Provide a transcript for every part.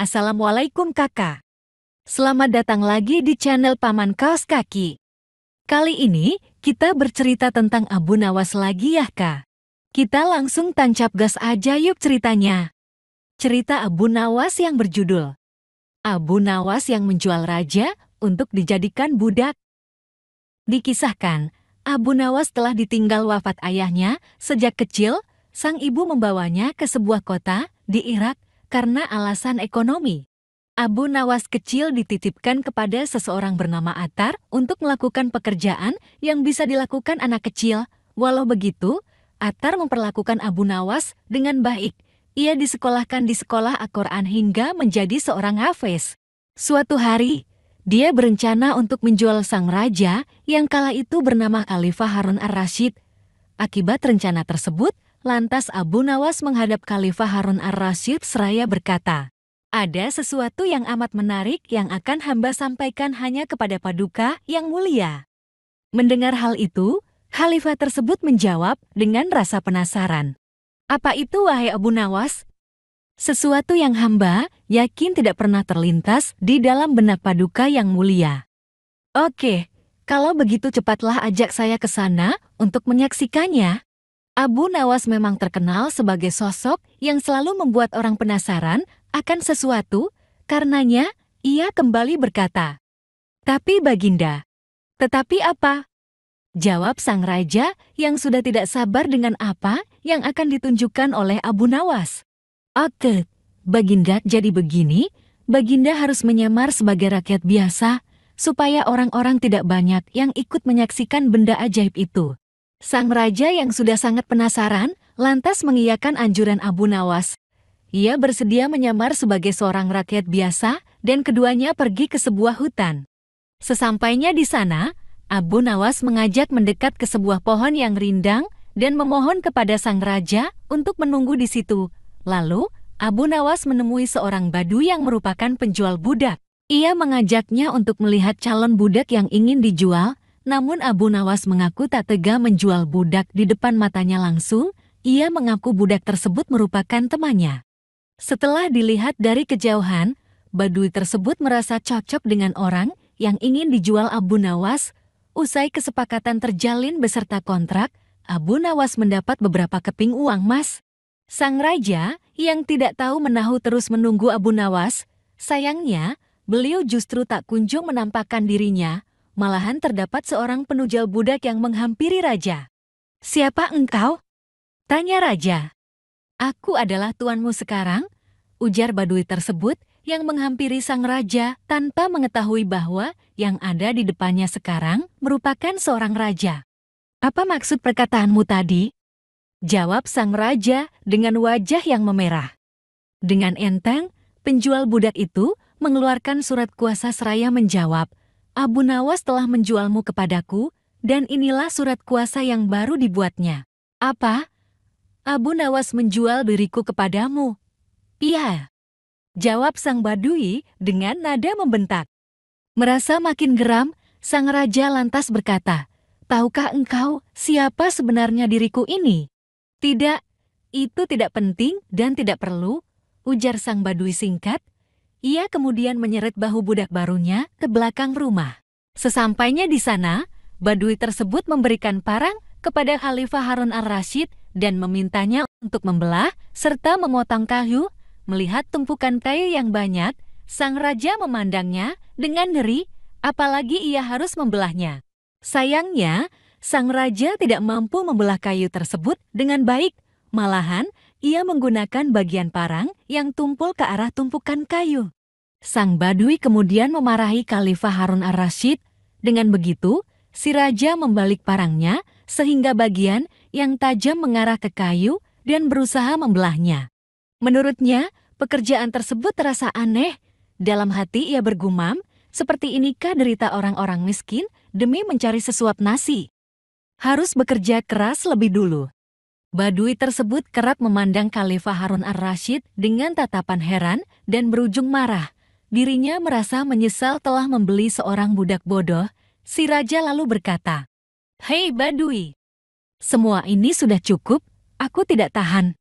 Assalamualaikum kakak. Selamat datang lagi di channel Paman Kaos Kaki. Kali ini kita bercerita tentang Abu Nawas lagi ya kak. Kita langsung tancap gas aja yuk ceritanya. Cerita Abu Nawas yang berjudul Abu Nawas yang menjual raja untuk dijadikan budak. Dikisahkan, Abu Nawas telah ditinggal wafat ayahnya sejak kecil. Sang ibu membawanya ke sebuah kota di Irak karena alasan ekonomi. Abu Nawas kecil dititipkan kepada seseorang bernama Attar untuk melakukan pekerjaan yang bisa dilakukan anak kecil. Walau begitu, Attar memperlakukan Abu Nawas dengan baik. Ia disekolahkan di sekolah Al-Quran hingga menjadi seorang hafiz. Suatu hari, dia berencana untuk menjual sang raja yang kala itu bernama Khalifah Harun ar-Rasyid. Akibat rencana tersebut, lantas Abu Nawas menghadap Khalifah Harun ar-Rasyid seraya berkata, "Ada sesuatu yang amat menarik yang akan hamba sampaikan hanya kepada Paduka yang mulia." Mendengar hal itu, Khalifah tersebut menjawab dengan rasa penasaran. "Apa itu wahai Abu Nawas?" "Sesuatu yang hamba yakin tidak pernah terlintas di dalam benak Paduka yang mulia." "Oke, kalau begitu cepatlah ajak saya ke sana untuk menyaksikannya." Abu Nawas memang terkenal sebagai sosok yang selalu membuat orang penasaran akan sesuatu, karenanya ia kembali berkata, "Tapi Baginda." "Tetapi apa?" jawab sang raja yang sudah tidak sabar dengan apa yang akan ditunjukkan oleh Abu Nawas. "Oke, Baginda, jadi begini, Baginda harus menyamar sebagai rakyat biasa, supaya orang-orang tidak banyak yang ikut menyaksikan benda ajaib itu." Sang raja yang sudah sangat penasaran, lantas mengiyakan anjuran Abu Nawas. Ia bersedia menyamar sebagai seorang rakyat biasa, dan keduanya pergi ke sebuah hutan. Sesampainya di sana, Abu Nawas mengajak mendekat ke sebuah pohon yang rindang, dan memohon kepada sang raja untuk menunggu di situ. Lalu, Abu Nawas menemui seorang badu yang merupakan penjual budak. Ia mengajaknya untuk melihat calon budak yang ingin dijual. Namun Abu Nawas mengaku tak tega menjual budak di depan matanya langsung. Ia mengaku budak tersebut merupakan temannya. Setelah dilihat dari kejauhan, badui tersebut merasa cocok dengan orang yang ingin dijual Abu Nawas. Usai kesepakatan terjalin beserta kontrak, Abu Nawas mendapat beberapa keping uang emas. Sang raja yang tidak tahu menahu terus menunggu Abu Nawas. Sayangnya, beliau justru tak kunjung menampakkan dirinya. Malahan terdapat seorang penjual budak yang menghampiri raja. "Siapa engkau?" tanya raja. "Aku adalah tuanmu sekarang," ujar badui tersebut yang menghampiri sang raja tanpa mengetahui bahwa yang ada di depannya sekarang merupakan seorang raja. "Apa maksud perkataanmu tadi?" jawab sang raja dengan wajah yang memerah. Dengan enteng, penjual budak itu mengeluarkan surat kuasa seraya menjawab, "Abu Nawas telah menjualmu kepadaku, dan inilah surat kuasa yang baru dibuatnya." "Apa? Abu Nawas menjual diriku kepadamu?" "Iya," jawab sang badui dengan nada membentak. Merasa makin geram, sang raja lantas berkata, "Tahukah engkau siapa sebenarnya diriku ini?" "Tidak, itu tidak penting dan tidak perlu," ujar sang badui singkat. Ia kemudian menyeret bahu budak barunya ke belakang rumah. Sesampainya di sana, badui tersebut memberikan parang kepada Khalifah Harun ar-Rasyid dan memintanya untuk membelah serta memotong kayu. Melihat tumpukan kayu yang banyak, sang raja memandangnya dengan ngeri, apalagi ia harus membelahnya. Sayangnya, sang raja tidak mampu membelah kayu tersebut dengan baik. Malahan, ia menggunakan bagian parang yang tumpul ke arah tumpukan kayu. Sang badui kemudian memarahi Khalifah Harun ar-Rasyid. Dengan begitu, si raja membalik parangnya sehingga bagian yang tajam mengarah ke kayu dan berusaha membelahnya. Menurutnya, pekerjaan tersebut terasa aneh. Dalam hati ia bergumam, seperti inikah derita orang-orang miskin demi mencari sesuap nasi? Harus bekerja keras lebih dulu. Badui tersebut kerap memandang Khalifah Harun ar-Rasyid dengan tatapan heran dan berujung marah. Dirinya merasa menyesal telah membeli seorang budak bodoh. Si raja lalu berkata, "Hei badui, semua ini sudah cukup, aku tidak tahan."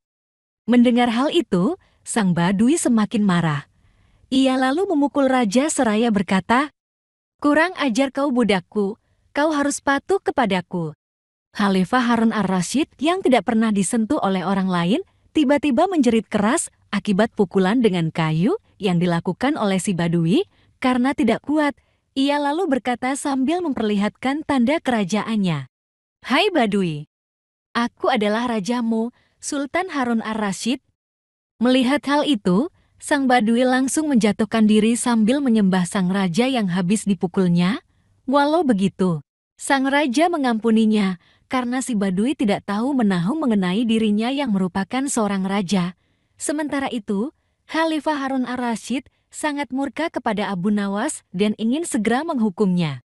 Mendengar hal itu, sang badui semakin marah. Ia lalu memukul raja seraya berkata, "Kurang ajar kau budakku, kau harus patuh kepadaku." Khalifah Harun ar-Rasyid yang tidak pernah disentuh oleh orang lain, tiba-tiba menjerit keras akibat pukulan dengan kayu yang dilakukan oleh si Badui. Karena tidak kuat, ia lalu berkata sambil memperlihatkan tanda kerajaannya, "Hai Badui, aku adalah rajamu, Sultan Harun ar-Rasyid." Melihat hal itu, sang Badui langsung menjatuhkan diri sambil menyembah sang raja yang habis dipukulnya. Walau begitu, sang raja mengampuninya karena si Badui tidak tahu menahu mengenai dirinya yang merupakan seorang raja. Sementara itu, Khalifah Harun ar-Rasyid sangat murka kepada Abu Nawas dan ingin segera menghukumnya.